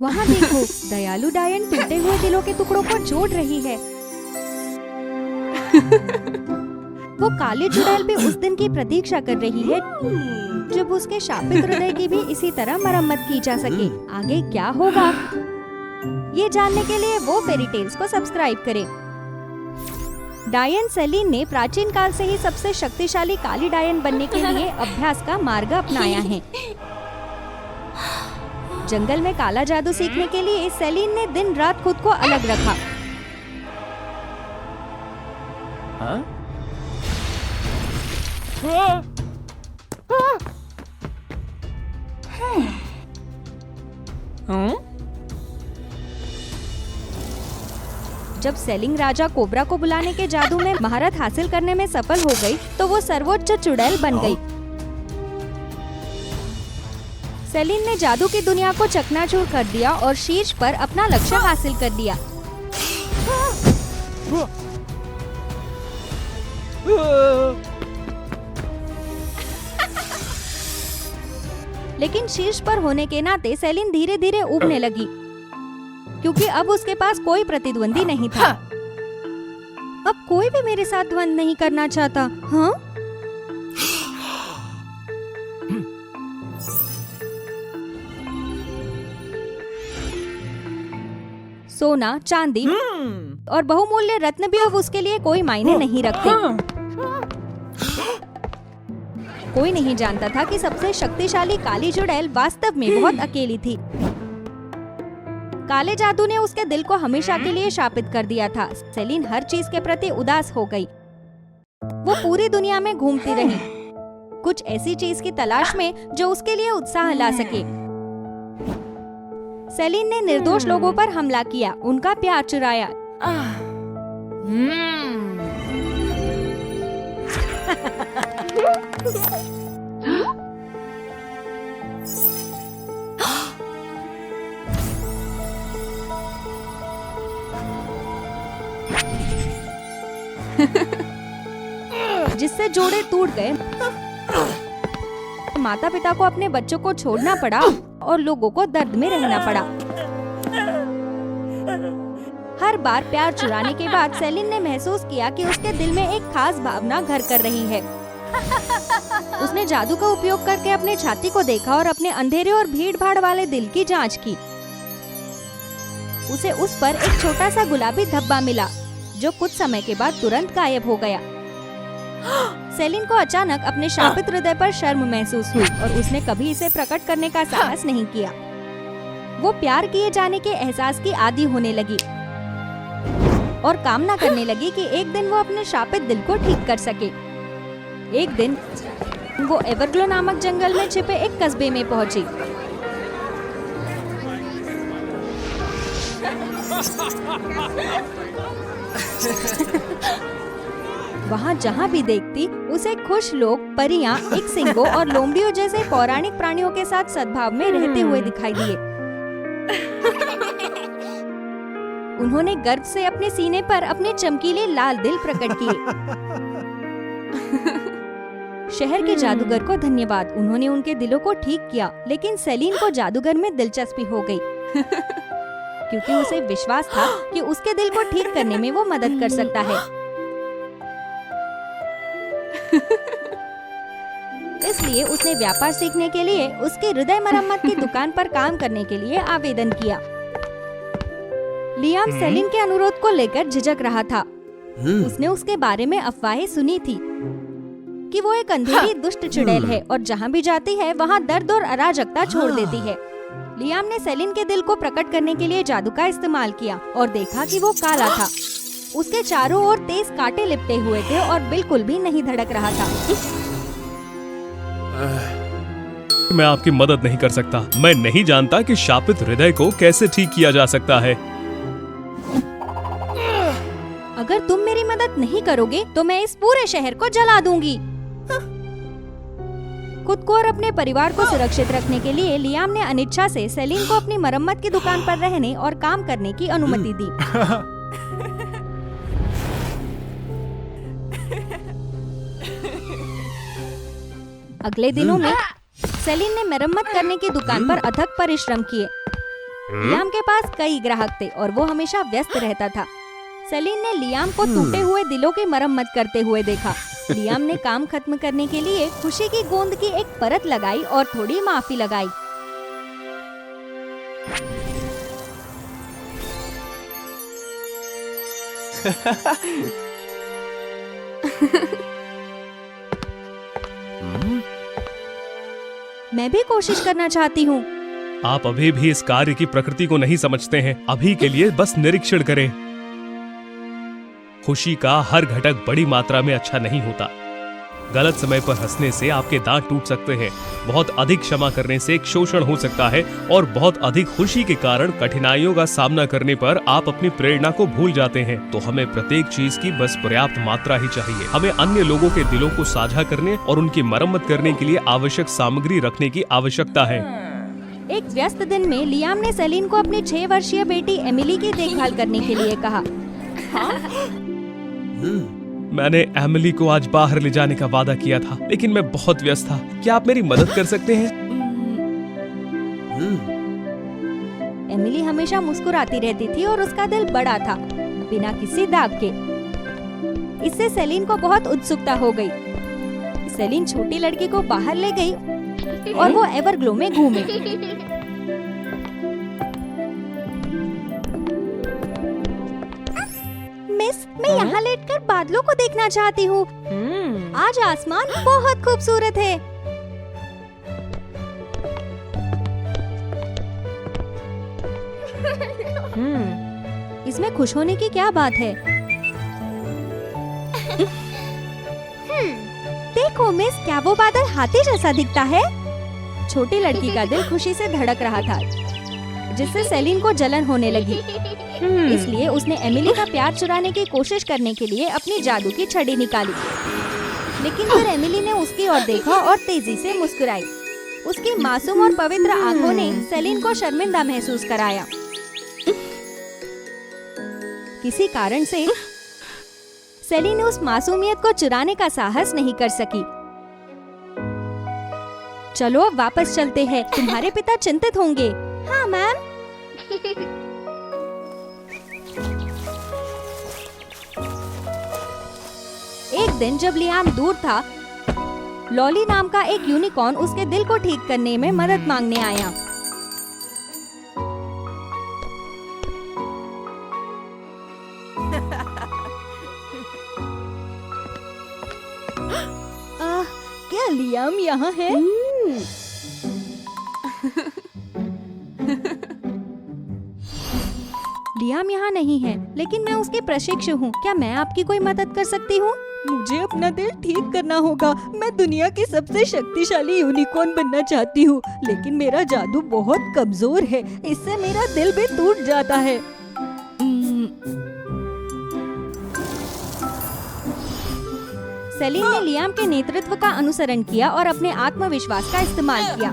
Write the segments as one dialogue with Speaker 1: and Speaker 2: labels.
Speaker 1: वहाँ देखो, दयालु डायन टूटे हुए दिलों के टुकड़ों को जोड़ रही है। वो काली चुड़ैल भी उस दिन की प्रतीक्षा कर रही है जब उसके शापित हृदय की भी इसी तरह मरम्मत की जा सके। आगे क्या होगा, ये जानने के लिए वो फेरी टेल्स को सब्सक्राइब करें। डायन सेलिन ने प्राचीन काल से ही सबसे शक्तिशाली काली डायन बनने के लिए अभ्यास का मार्ग अपनाया है। जंगल में काला जादू सीखने के लिए सेलिन ने दिन रात खुद को अलग रखा। जब सेलिंग राजा कोबरा को बुलाने के जादू में महारत हासिल करने में सफल हो गई, तो वो सर्वोच्च चुड़ैल बन गई। सेलिन ने जादू की दुनिया को चकनाचूर कर दिया और शीर्ष पर अपना लक्ष्य हासिल कर लिया। लेकिन शीर्ष पर होने के नाते सेलिन धीरे धीरे ऊबने लगी, क्योंकि अब उसके पास कोई प्रतिद्वंदी नहीं था। अब कोई भी मेरे साथ द्वंद नहीं करना चाहता। हाँ? सोना, चांदी और बहुमूल्य रत्न भी अब उसके लिए कोई मायने नहीं रखते। कोई नहीं जानता था कि सबसे शक्तिशाली काली चुड़ैल वास्तव में बहुत अकेली थी। काले जादू ने उसके दिल को हमेशा के लिए शापित कर दिया था। सेलिन हर चीज के प्रति उदास हो गई। वो पूरी दुनिया में घूमती रही, कुछ ऐसी चीज की तलाश में जो उसके लिए उत्साह ला सके। सेलिन ने निर्दोष लोगों पर हमला किया, उनका प्यार चुराया। जिससे जोड़े टूट गए। माता पिता को अपने बच्चों को छोड़ना पड़ा और लोगों को दर्द में रहना पड़ा। हर बार प्यार चुराने के बाद सेलिन ने महसूस किया कि उसके दिल में एक खास भावना घर कर रही है। उसने जादू का उपयोग करके अपने छाती को देखा और अपने अंधेरे और भीड़ भाड़ वाले दिल की जांच की। उसे उस पर एक छोटा सा गुलाबी धब्बा मिला, जो कुछ समय के बाद तुरंत गायब हो गया। सेलिन को अचानक अपने शापित हृदय पर शर्म महसूस हुई और उसने कभी इसे प्रकट करने का साहस नहीं किया। वो प्यार किए जाने के एहसास की आदी होने लगी और कामना करने लगी कि एक दिन वो अपने शापित दिल को ठीक कर सके। एक दिन वो एवरग्लो नामक जंगल में छिपे एक कस्बे में पहुंची। वहाँ जहाँ भी देखती उसे खुश लोग, परियां, एक सिंगों और लोमड़ियों जैसे पौराणिक प्राणियों के साथ सद्भाव में रहते हुए दिखाई दिए। उन्होंने गर्व से अपने सीने पर अपने चमकीले लाल दिल प्रकट किए। शहर के जादूगर को धन्यवाद, उन्होंने उनके दिलों को ठीक किया। लेकिन सेलिन को जादूगर में दिलचस्पी हो गई, क्योंकि उसे विश्वास था कि उसके दिल को ठीक करने में वो मदद कर सकता है। इसलिए उसने व्यापार सीखने के लिए उसकी हृदय मरम्मत की दुकान पर काम करने के लिए आवेदन किया। लियाम सेलिन के अनुरोध को लेकर झिझक रहा था। उसने उसके बारे में अफवाहें सुनी थी कि वो एक अंधेरी दुष्ट चुड़ैल है और जहाँ भी जाती है वहाँ दर्द और अराजकता छोड़ देती है। लियाम ने सेलिन के दिल को प्रकट करने के लिए जादू का इस्तेमाल किया और देखा कि वो काला था। उसके चारों ओर तेज कांटे लिपटे हुए थे और बिल्कुल भी नहीं धड़क रहा था।
Speaker 2: मैं आपकी मदद नहीं कर सकता। मैं नहीं जानता कि शापित हृदय को कैसे ठीक किया जा सकता है।
Speaker 1: अगर तुम मेरी मदद नहीं करोगे तो मैं इस पूरे शहर को जला दूंगी। खुद को और अपने परिवार को सुरक्षित रखने के लिए लियाम ने अनिच्छा से सेलिन को अपनी मरम्मत की दुकान पर रहने और काम करने की अनुमति दी। अगले दिनों में सेलिन ने मरम्मत करने की दुकान पर अथक परिश्रम किए। लियाम के पास कई ग्राहक थे और वो हमेशा व्यस्त रहता था। सेलिन ने लियाम को टूटे हुए दिलों की मरम्मत करते हुए देखा। लियाम ने काम खत्म करने के लिए खुशी की गोंद की एक परत लगाई और थोड़ी माफी लगाई। मैं भी कोशिश करना चाहती हूँ।
Speaker 2: आप अभी भी इस कार्य की प्रकृति को नहीं समझते हैं। अभी के लिए बस निरीक्षण करें। खुशी का हर घटक बड़ी मात्रा में अच्छा नहीं होता। गलत समय पर हंसने से आपके दांत टूट सकते हैं। बहुत अधिक क्षमा करने से एक शोषण हो सकता है और बहुत अधिक खुशी के कारण कठिनाइयों का सामना करने पर आप अपनी प्रेरणा को भूल जाते हैं। तो हमें प्रत्येक चीज की बस पर्याप्त मात्रा ही चाहिए। हमें अन्य लोगों के दिलों को साझा करने और उनकी मरम्मत करने के लिए आवश्यक सामग्री रखने की आवश्यकता है।
Speaker 1: एक व्यस्त दिन में लियाम ने सेलिन को अपनी 6 वर्षीय बेटी एमिली की देखभाल करने के लिए कहा।
Speaker 2: मैंने एमिली को आज बाहर ले जाने का वादा किया था, लेकिन मैं बहुत व्यस्त था। क्या आप मेरी मदद कर सकते हैं?
Speaker 1: एमिली हमेशा मुस्कुराती रहती थी और उसका दिल बड़ा था, बिना किसी दाग के। इससे सेलिन को बहुत उत्सुकता हो गई। सेलिन छोटी लड़की को बाहर ले गई और वो एवरग्लो में घूमे। मिस, मैं यहाँ लेटकर बादलों को देखना चाहती हूँ। आज आसमान बहुत खूबसूरत है। इसमें खुश होने की क्या बात है? देखो मिस, क्या वो बादल हाथी जैसा दिखता है? छोटी लड़की का दिल खुशी से धड़क रहा था, जिससे सेलिन को जलन होने लगी। इसलिए उसने एमिली का प्यार चुराने की कोशिश करने के लिए अपनी जादू की छड़ी निकाली। लेकिन फिर एमिली ने उसकी ओर देखा और तेजी से मुस्कुराई। उसकी मासूम और पवित्र आंखों ने सेलिन को शर्मिंदा महसूस कराया। किसी कारण से सेलिन उस मासूमियत को चुराने का साहस नहीं कर सकी। चलो अब वापस चलते हैं, तुम्हारे पिता चिंतित होंगे। हाँ मैम। एक दिन जब लियाम दूर था, लॉली नाम का एक यूनिकॉर्न उसके दिल को ठीक करने में मदद मांगने आया। क्या लियाम यहाँ है? लियाम यहाँ नहीं है, लेकिन मैं उसके प्रशिक्षु हूँ। क्या मैं आपकी कोई मदद कर सकती हूँ? मुझे अपना दिल ठीक करना होगा। मैं दुनिया की सबसे शक्तिशाली यूनिकॉर्न बनना चाहती हूँ, लेकिन मेरा जादू बहुत कमजोर है। इससे मेरा दिल भी टूट जाता है। सेलिन ने लियाम के नेतृत्व का अनुसरण किया और अपने आत्मविश्वास का इस्तेमाल किया।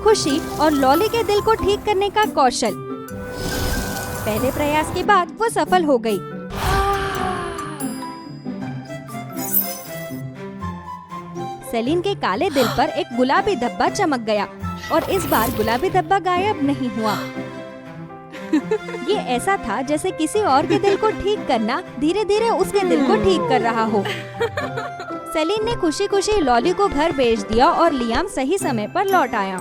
Speaker 1: खुशी और लॉली के दिल को ठीक करने का कौशल। पहले प्रयास के बाद वो सफल हो गई। सेलिन के काले दिल पर एक गुलाबी धब्बा चमक गया और इस बार गुलाबी धब्बा गायब नहीं हुआ। ये ऐसा था जैसे किसी और के दिल को ठीक करना धीरे धीरे उसके दिल को ठीक कर रहा हो। सेलिन ने खुशी खुशी लॉली को घर भेज दिया और लियाम सही समय पर लौट आया।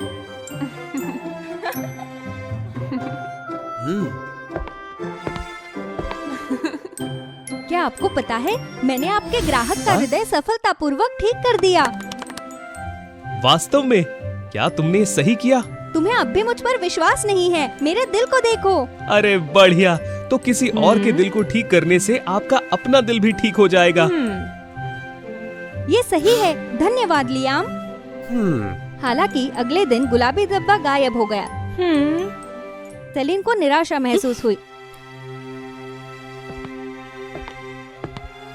Speaker 1: क्या आपको पता है, मैंने आपके ग्राहक का हृदय सफलतापूर्वक ठीक कर दिया।
Speaker 2: वास्तव में? क्या तुमने सही किया?
Speaker 1: तुम्हें अब भी मुझ पर विश्वास नहीं है? मेरे दिल को देखो।
Speaker 2: अरे बढ़िया, तो किसी और के दिल को ठीक करने से आपका अपना दिल भी ठीक हो जाएगा।
Speaker 1: ये सही है, धन्यवाद लियाम। हालांकि अगले दिन गुलाबी धब्बा गायब हो गया। सेलिन को निराशा महसूस हुई,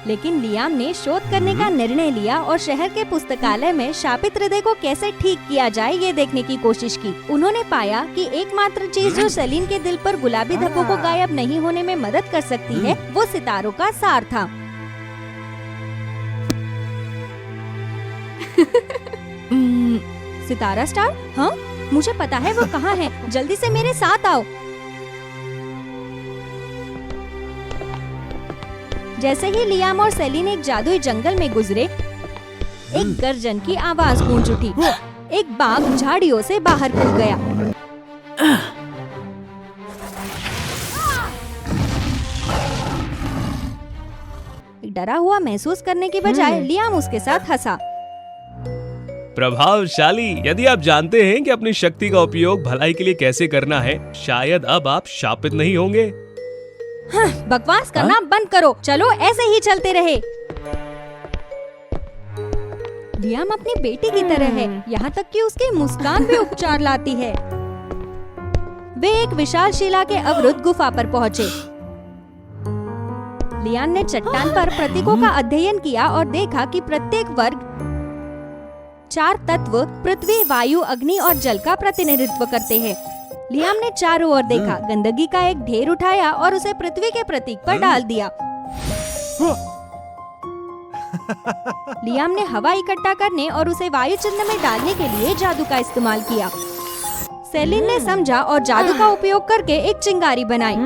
Speaker 1: लेकिन लियाम ने शोध करने का निर्णय लिया और शहर के पुस्तकालय में शापित हृदय को कैसे ठीक किया जाए ये देखने की कोशिश की। उन्होंने पाया कि एकमात्र चीज जो सेलिन के दिल पर गुलाबी धब्बों को गायब नहीं होने में मदद कर सकती है, वो सितारों का सार था। सितारा स्टार? हाँ, मुझे पता है वो कहाँ है। जल्दी से मेरे साथ आओ। जैसे ही लियाम और सेलिन एक जादुई जंगल में गुजरे, एक गर्जन की आवाज गूंज उठी। एक बाघ झाड़ियों से बाहर कूद गया। डरा हुआ महसूस करने की बजाय लियाम उसके साथ हंसा।
Speaker 2: प्रभावशाली। यदि आप जानते हैं कि अपनी शक्ति का उपयोग भलाई के लिए कैसे करना है, शायद अब आप शापित नहीं होंगे।
Speaker 1: हाँ, बकवास करना बंद करो। चलो ऐसे ही चलते रहे। लियाम अपनी बेटी की तरह है, यहाँ तक कि उसकी मुस्कान भी उपचार लाती है। वे एक विशाल शिला के अवरुद्ध गुफा पर पहुँचे। लियाम ने चट्टान पर प्रतीकों का अध्ययन किया और देखा कि प्रत्येक वर्ग 4 तत्व पृथ्वी, वायु, अग्नि और जल का प्रतिनिधित्व करते हैं। लियाम ने चारों ओर देखा, गंदगी का एक ढेर उठाया और उसे पृथ्वी के प्रतीक पर डाल दिया। लियाम ने हवा इकट्ठा करने और उसे वायु चिन्ह में डालने के लिए जादू का इस्तेमाल किया। सेलिन ने समझा और जादू का उपयोग करके एक चिंगारी बनाई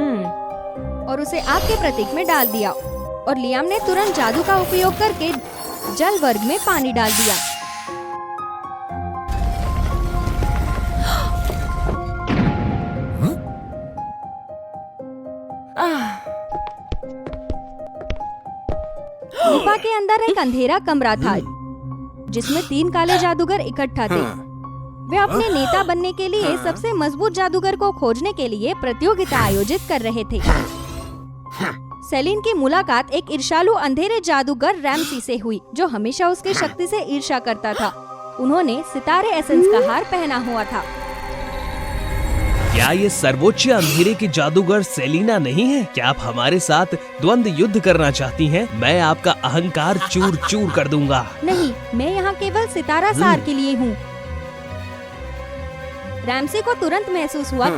Speaker 1: और उसे आग के प्रतीक में डाल दिया। और लियाम ने तुरंत जादू का उपयोग करके जल वर्ग में पानी डाल दिया। गुफा के अंदर एक अंधेरा कमरा था जिसमें 3 काले जादूगर इकट्ठा थे। वे अपने नेता बनने के लिए सबसे मजबूत जादूगर को खोजने के लिए प्रतियोगिता आयोजित कर रहे थे। सेलिन की मुलाकात एक ईर्ष्यालु अंधेरे जादूगर रैम्सी से हुई, जो हमेशा उसकी शक्ति से ईर्ष्या करता था। उन्होंने सितारे एसेंस का हार पहना हुआ था।
Speaker 2: क्या ये सर्वोच्च अंधेरे की जादूगर सेलिना नहीं है? क्या आप हमारे साथ द्वंद्व युद्ध करना चाहती हैं? मैं आपका अहंकार चूर चूर कर दूंगा।
Speaker 1: नहीं, मैं यहाँ केवल सितारा सार के लिए हूँ। रैम्सी को तुरंत महसूस हुआ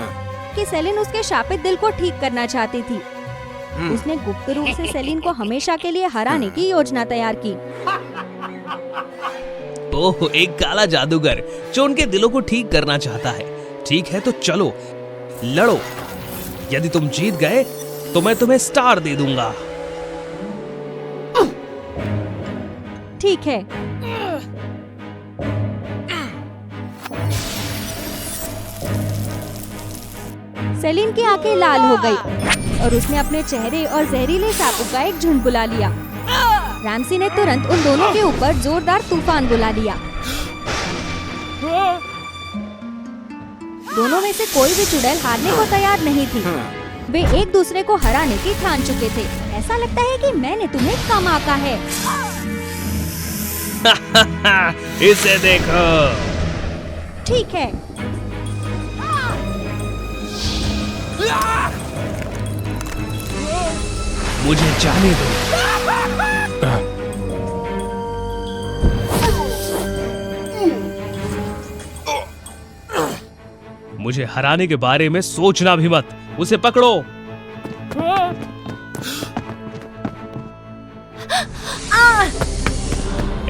Speaker 1: कि सेलिन उसके शापित दिल को ठीक करना चाहती थी। उसने गुप्त रूप से सेलिन को हमेशा के लिए हराने की योजना तैयार की।
Speaker 2: ओह, एक काला जादूगर जो उनके दिलों को ठीक करना चाहता है। ठीक है, तो चलो लड़ो। यदि तुम जीत गए तो मैं तुम्हें स्टार दे दूंगा।
Speaker 1: ठीक है। सेलिन की आंखें लाल हो गई और उसने अपने चेहरे और जहरीले सांपों का एक झुंड बुला लिया। रैम्सी ने तुरंत उन दोनों के ऊपर जोरदार तूफान बुला लिया। दोनों में से कोई भी चुड़ैल हारने को तैयार नहीं थी। वे एक दूसरे को हराने की ठान चुके थे। ऐसा लगता है कि मैंने तुम्हें कम आंका है।
Speaker 2: इसे देखो।
Speaker 1: ठीक है।
Speaker 2: मुझे जाने दो। मुझे हराने के बारे में सोचना भी मत। उसे पकड़ो।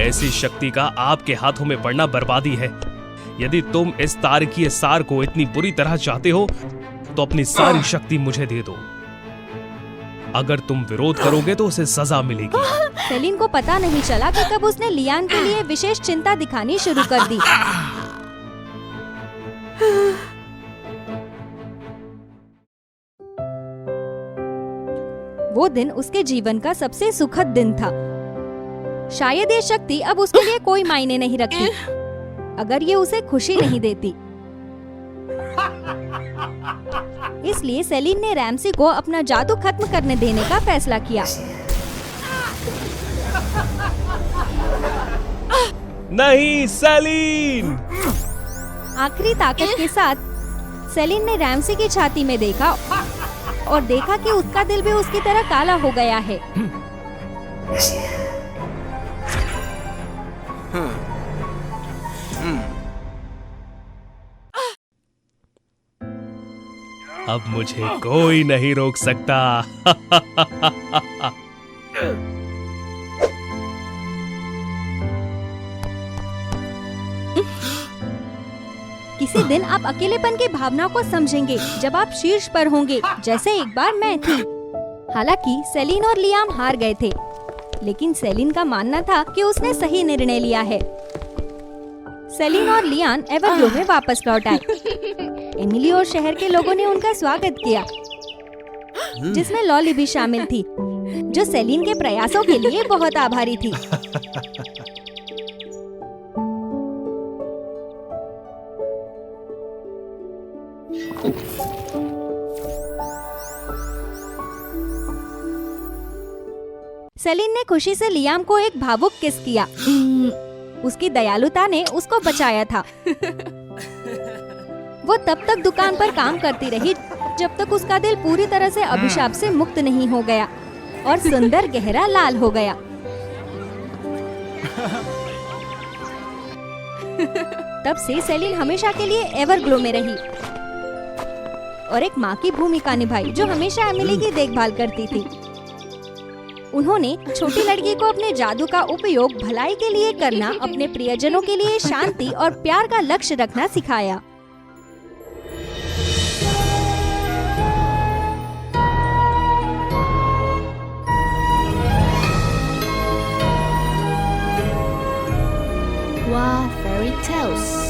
Speaker 2: ऐसी शक्ति का आपके हाथों में पड़ना बर्बादी है। यदि तुम इस तारकीय सार को इतनी बुरी तरह चाहते हो तो अपनी सारी शक्ति मुझे दे दो। अगर तुम विरोध करोगे तो उसे सजा मिलेगी।
Speaker 1: सेलिन को पता नहीं चला कि कब उसने लियान के लिए विशेष चिंता दिखानी शुरू कर दी। वो दिन उसके जीवन का सबसे सुखद दिन था। शायद ये शक्ति अब उसके लिए कोई मायने नहीं रखती, अगर ये उसे खुशी नहीं देती। इसलिए सेलिन ने रैम्सी को अपना जादू खत्म करने देने का फैसला किया।
Speaker 2: नहीं सेलिन!
Speaker 1: आखिरी ताकत के साथ सेलिन ने रैम्सी की छाती में देखा और देखा कि उसका दिल भी उसकी तरह काला हो गया है।
Speaker 2: अब मुझे कोई नहीं रोक सकता।
Speaker 1: किसी दिन आप अकेलेपन की भावना को समझेंगे जब आप शीर्ष पर होंगे, जैसे एक बार मैं थी। हालांकि सेलिन और लियाम हार गए थे, लेकिन सेलिन का मानना था कि उसने सही निर्णय लिया है। सेलिन और लियान एवरग्लो में वापस लौट आए। एमिली और शहर के लोगों ने उनका स्वागत किया, जिसमें लॉली भी शामिल थी, जो सेलिन के प्रयासों के लिए बहुत आभारी थी। सेलिन ने खुशी से लियाम को एक भावुक किस किया। उसकी दयालुता ने उसको बचाया था। वो तब तक दुकान पर काम करती रही जब तक उसका दिल पूरी तरह से अभिशाप से मुक्त नहीं हो गया और सुंदर गहरा लाल हो गया। तब से सेलिन हमेशा के लिए एवरग्लो में रही और एक माँ की भूमिका निभाई, जो हमेशा एमिली की देखभाल करती थी। उन्होंने छोटी लड़की को अपने जादू का उपयोग भलाई के लिए करना, अपने प्रियजनों के लिए शांति और प्यार का लक्ष्य रखना सिखाया।
Speaker 3: Wow, fairy tales.